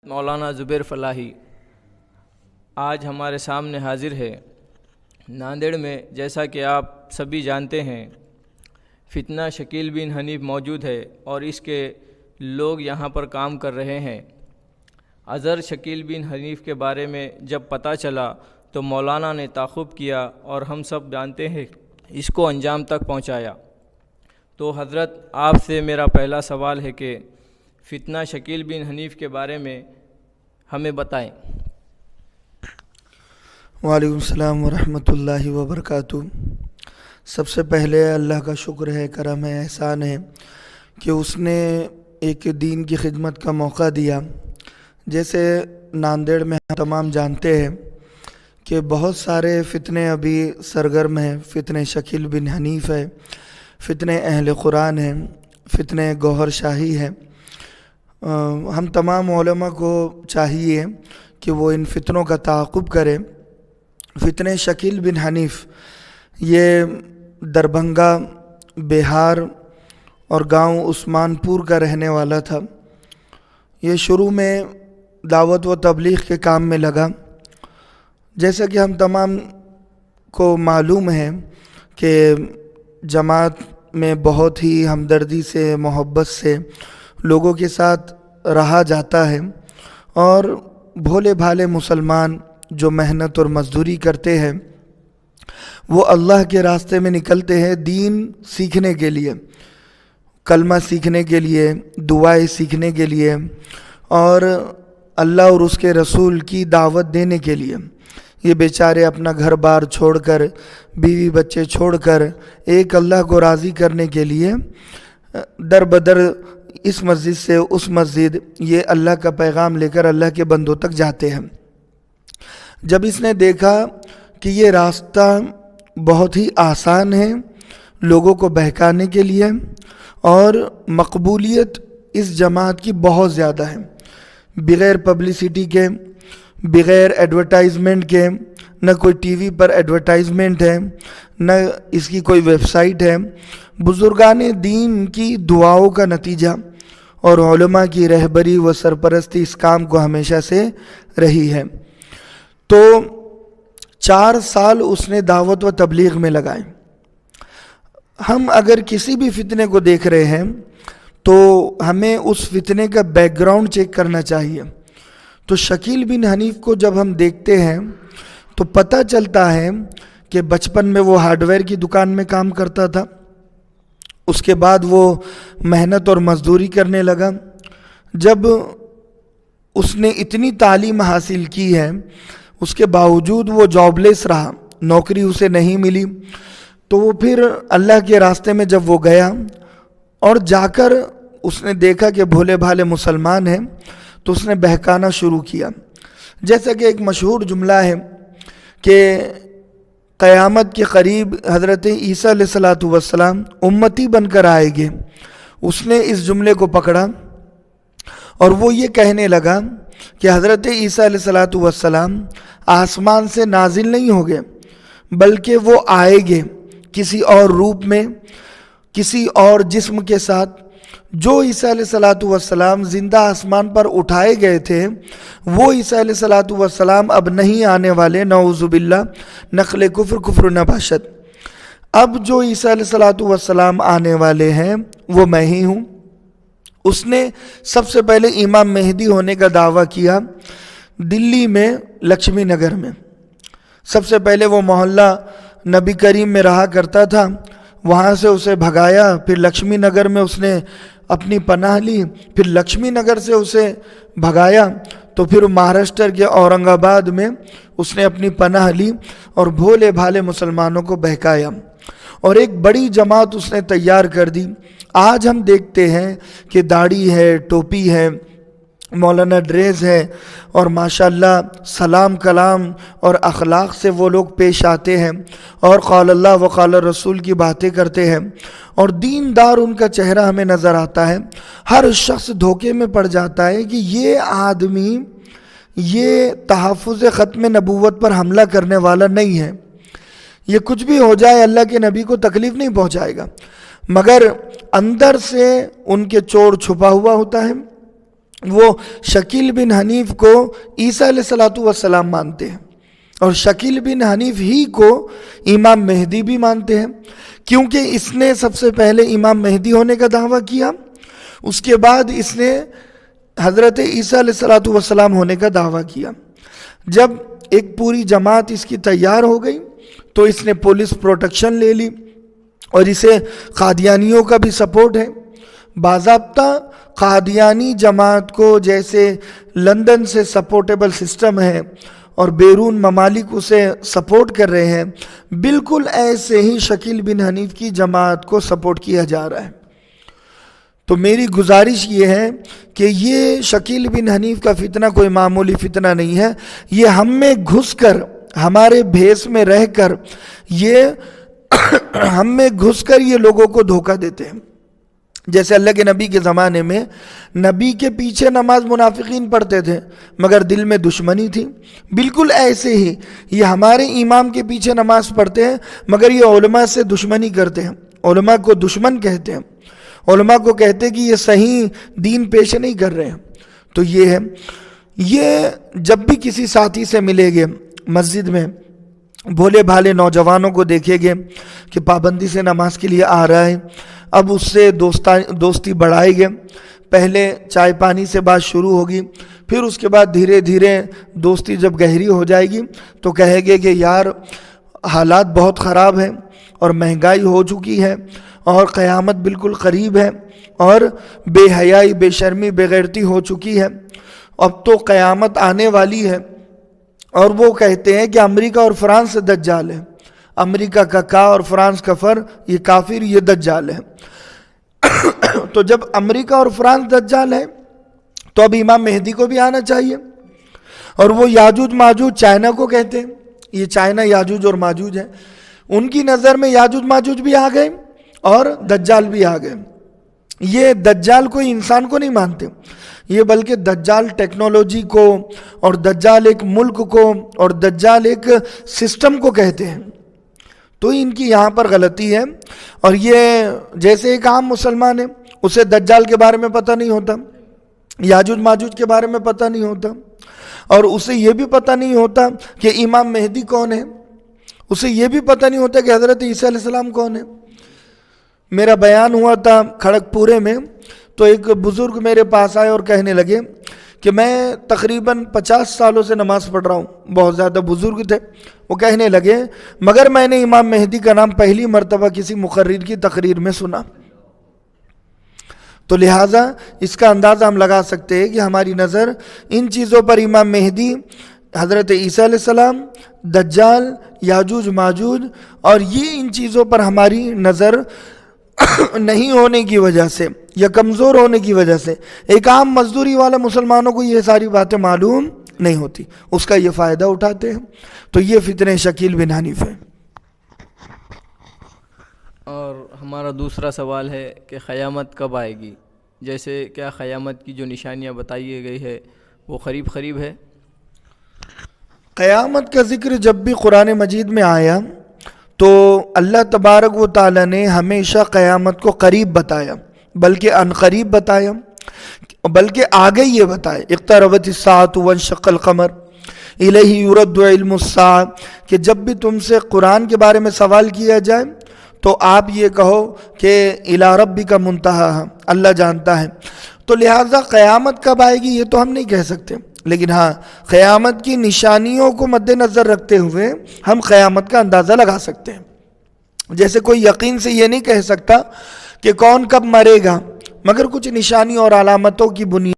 مولانا زبیر فلاحی آج ہمارے سامنے حاضر ہے۔ ناندیڑ میں جیسا کہ آپ سبھی جانتے ہیں فتنہ شکیل بن حنیف موجود ہے اور اس کے لوگ یہاں پر کام کر رہے ہیں۔ اظہر شکیل بن حنیف کے بارے میں جب پتہ چلا تو مولانا نے تعاقب کیا اور ہم سب جانتے ہیں اس کو انجام تک پہنچایا۔ تو حضرت آپ سے میرا پہلا سوال ہے کہ فتنہ شکیل بن حنیف کے بارے میں ہمیں بتائیں۔ وعلیکم السلام ورحمۃ اللہ وبرکاتہ۔ سب سے پہلے اللہ کا شکر ہے، کرم ہے، احسان ہے کہ اس نے ایک دین کی خدمت کا موقع دیا۔ جیسے ناندیڑ میں ہم تمام جانتے ہیں کہ بہت سارے فتنے ابھی سرگرم ہیں۔ فتنہ شکیل بن حنیف ہے، فتنہ اہل قرآن ہے، فتنہ گوہر شاہی ہے۔ ہم تمام علماء کو چاہیے کہ وہ ان فتنوں کا تعاقب کرے۔ فتنہ شکیل بن حنیف یہ دربھنگہ بہار اور گاؤں عثمان پور کا رہنے والا تھا۔ یہ شروع میں دعوت و تبلیغ کے کام میں لگا۔ جیسا کہ ہم تمام کو معلوم ہے کہ جماعت میں بہت ہی ہمدردی سے، محبت سے لوگوں کے ساتھ رہا جاتا ہے، اور بھولے بھالے مسلمان جو محنت اور مزدوری کرتے ہیں وہ اللہ کے راستے میں نکلتے ہیں دین سیکھنے کے لیے، کلمہ سیکھنے کے لیے، دعائیں سیکھنے کے لیے، اور اللہ اور اس کے رسول کی دعوت دینے کے لیے۔ یہ بیچارے اپنا گھر بار چھوڑ کر، بیوی بچے چھوڑ کر، ایک اللہ کو راضی کرنے کے لیے در بدر اس مسجد سے اس مسجد یہ اللہ کا پیغام لے کر اللہ کے بندوں تک جاتے ہیں۔ جب اس نے دیکھا کہ یہ راستہ بہت ہی آسان ہے لوگوں کو بہکانے کے لیے، اور مقبولیت اس جماعت کی بہت زیادہ ہے، بغیر پبلسٹی کے، بغیر ایڈورٹائزمنٹ کے، نہ کوئی ٹی وی پر ایڈورٹائزمنٹ ہے، نہ اس کی کوئی ویب سائٹ ہے، بزرگان دین کی دعاؤں کا نتیجہ اور علماء کی رہبری و سرپرستی اس کام کو ہمیشہ سے رہی ہے۔ تو 4 سال اس نے دعوت و تبلیغ میں لگائے۔ ہم اگر کسی بھی فتنے کو دیکھ رہے ہیں تو ہمیں اس فتنے کا بیک گراؤنڈ چیک کرنا چاہیے۔ تو شکیل بن حنیف کو جب ہم دیکھتے ہیں تو پتہ چلتا ہے کہ بچپن میں وہ ہارڈ ویئر کی دکان میں کام کرتا تھا، اس کے بعد وہ محنت اور مزدوری کرنے لگا۔ جب اس نے اتنی تعلیم حاصل کی ہے اس کے باوجود وہ جاب لیس رہا، نوکری اسے نہیں ملی، تو وہ پھر اللہ کے راستے میں جب وہ گیا اور جا کر اس نے دیکھا کہ بھولے بھالے مسلمان ہیں تو اس نے بہکانا شروع کیا۔ جیسا کہ ایک مشہور جملہ ہے کہ قیامت کے قریب حضرت عیسیٰ علیہ السلام امتی بن کر آئیں گے۔ اس نے اس جملے کو پکڑا اور وہ یہ کہنے لگا کہ حضرت عیسیٰ علیہ السلام آسمان سے نازل نہیں ہوگے، بلکہ وہ آئیں گے کسی اور روپ میں، کسی اور جسم کے ساتھ۔ جو عیسیٰ علیہ السلام زندہ آسمان پر اٹھائے گئے تھے وہ عیسیٰ علیہ السلام اب نہیں آنے والے، نعوذ باللہ، نقل کفر نباشت۔ اب جو عیسیٰ علیہ السلام آنے والے ہیں وہ میں ہی ہوں۔ اس نے سب سے پہلے امام مہدی ہونے کا دعویٰ کیا دلی میں، لکشمی نگر میں۔ سب سے پہلے وہ محلہ نبی کریم میں رہا کرتا تھا، وہاں سے اسے بھگایا، پھر لکشمی نگر میں اس نے اپنی پناہ لی، پھر لکشمی نگر سے اسے بھگایا تو پھر مہاراشٹر کے اورنگ آباد میں اس نے اپنی پناہ لی اور بھولے بھالے مسلمانوں کو بہکایا، اور ایک بڑی جماعت اس نے تیار کر دی۔ آج ہم دیکھتے ہیں کہ داڑھی ہے، ٹوپی ہے، مولانا ڈریس ہے، اور ماشاءاللہ سلام کلام اور اخلاق سے وہ لوگ پیش آتے ہیں اور قال اللہ و قال رسول کی باتیں کرتے ہیں، اور دیندار ان کا چہرہ ہمیں نظر آتا ہے۔ ہر شخص دھوکے میں پڑ جاتا ہے کہ یہ آدمی یہ تحفظ ختم نبوت پر حملہ کرنے والا نہیں ہے، یہ کچھ بھی ہو جائے اللہ کے نبی کو تکلیف نہیں پہنچائے گا، مگر اندر سے ان کے چور چھپا ہوا ہوتا ہے، وہ شکیل بن حنیف کو عیسیٰ علیہ الصلوۃ والسلام مانتے ہیں، اور شکیل بن حنیف ہی کو امام مہدی بھی مانتے ہیں، کیونکہ اس نے سب سے پہلے امام مہدی ہونے کا دعویٰ کیا، اس کے بعد اس نے حضرت عیسیٰ علیہ الصلوۃ والسلام ہونے کا دعویٰ کیا۔ جب ایک پوری جماعت اس کی تیار ہو گئی تو اس نے پولیس پروٹیکشن لے لی، اور اسے قادیانیوں کا بھی سپورٹ ہے۔ باضابطہ قادیانی جماعت کو جیسے لندن سے سپورٹیبل سسٹم ہے اور بیرون ممالک اسے سپورٹ کر رہے ہیں، بالکل ایسے ہی شکیل بن حنیف کی جماعت کو سپورٹ کیا جا رہا ہے۔ تو میری گزارش یہ ہے کہ یہ شکیل بن حنیف کا فتنہ کوئی معمولی فتنہ نہیں ہے، یہ ہم میں گھس کر، ہمارے بھیس میں رہ کر، ہم میں گھس کر یہ لوگوں کو دھوکہ دیتے ہیں۔ جیسے اللہ کے نبی کے زمانے میں نبی کے پیچھے نماز منافقین پڑھتے تھے مگر دل میں دشمنی تھی، بالکل ایسے ہی یہ ہمارے امام کے پیچھے نماز پڑھتے ہیں مگر یہ علماء سے دشمنی کرتے ہیں، علماء کو دشمن کہتے ہیں، علماء کو کہتے ہیں کہ یہ صحیح دین پیش نہیں کر رہے ہیں۔ تو یہ ہے، یہ جب بھی کسی ساتھی سے ملے گے مسجد میں، بھولے بھالے نوجوانوں کو دیکھیں گے کہ پابندی سے نماز کے لیے آ رہا ہے، اب اس سے دوستی بڑھائیں گے، پہلے چائے پانی سے بات شروع ہوگی، پھر اس کے بعد دھیرے دھیرے دوستی جب گہری ہو جائے گی تو کہیں گے کہ یار حالات بہت خراب ہیں اور مہنگائی ہو چکی ہے اور قیامت بالکل قریب ہے اور بے حیائی، بے شرمی، بے غیرتی ہو چکی ہے، اب تو قیامت آنے والی ہے۔ اور وہ کہتے ہیں کہ امریکہ اور فرانس سے دجال ہے، امریکہ کا کا اور فرانس کا فر، یہ کافر، یہ دجال ہے۔ تو جب امریکہ اور فرانس دجال ہے تو اب امام مہدی کو بھی آنا چاہیے۔ اور وہ یاجوج ماجوج چائنا کو کہتے ہیں، یہ چائنا یاجوج اور ماجوج ہے، ان کی نظر میں یاجوج ماجوج بھی آ گئے اور دجال بھی آ گئے۔ یہ دجال کوئی انسان کو نہیں مانتے، یہ بلکہ دجال ٹیکنالوجی کو اور دجال ایک ملک کو اور دجال ایک سسٹم کو کہتے ہیں۔ تو ان کی یہاں پر غلطی ہے، اور یہ جیسے ایک عام مسلمان ہے، اسے دجال کے بارے میں پتہ نہیں ہوتا، یاجوج ماجوج کے بارے میں پتہ نہیں ہوتا، اور اسے یہ بھی پتہ نہیں ہوتا کہ امام مہدی کون ہے، اسے یہ بھی پتہ نہیں ہوتا کہ حضرت عیسیٰ علیہ السلام کون ہے۔ میرا بیان ہوا تھا کھڑک پورے میں، تو ایک بزرگ میرے پاس آئے اور کہنے لگے کہ میں تقریباً 50 سالوں سے نماز پڑھ رہا ہوں، بہت زیادہ بزرگ تھے۔ وہ کہنے لگے مگر میں نے امام مہدی کا نام پہلی مرتبہ کسی مقرر کی تقریر میں سنا۔ تو لہٰذا اس کا اندازہ ہم لگا سکتے ہیں کہ ہماری نظر ان چیزوں پر، امام مہدی، حضرت عیسیٰ علیہ السلام، دجال، یاجوج ماجوج، اور یہ ان چیزوں پر ہماری نظر نہیں ہونے کی وجہ سے یا کمزور ہونے کی وجہ سے، ایک عام مزدوری والا مسلمانوں کو یہ ساری باتیں معلوم نہیں ہوتی، اس کا یہ فائدہ اٹھاتے ہیں۔ تو یہ فتنہ شکیل بن حنیف ہے۔ اور ہمارا دوسرا سوال ہے کہ قیامت کب آئے گی؟ جیسے کیا قیامت کی جو نشانیاں بتائی گئی ہے وہ قریب ہے؟ قیامت کا ذکر جب بھی قرآن مجید میں آیا تو اللہ تبارک و تعالیٰ نے ہمیشہ قیامت کو قریب بتایا، بلکہ ان قریب بتایا، بلکہ آگے یہ بتایا اقتربت الساعۃ وانشق القمر الیہ یرد علم الساعہ، کہ جب بھی تم سے قرآن کے بارے میں سوال کیا جائے تو آپ یہ کہو کہ الی ربک منتہاہا، اللہ جانتا ہے۔ تو لہٰذا قیامت کب آئے گی یہ تو ہم نہیں کہہ سکتے، لیکن ہاں قیامت کی نشانیوں کو مد نظر رکھتے ہوئے ہم قیامت کا اندازہ لگا سکتے ہیں۔ جیسے کوئی یقین سے یہ نہیں کہہ سکتا کہ کون کب مرے گا، مگر کچھ نشانی اور علامتوں کی بنیاد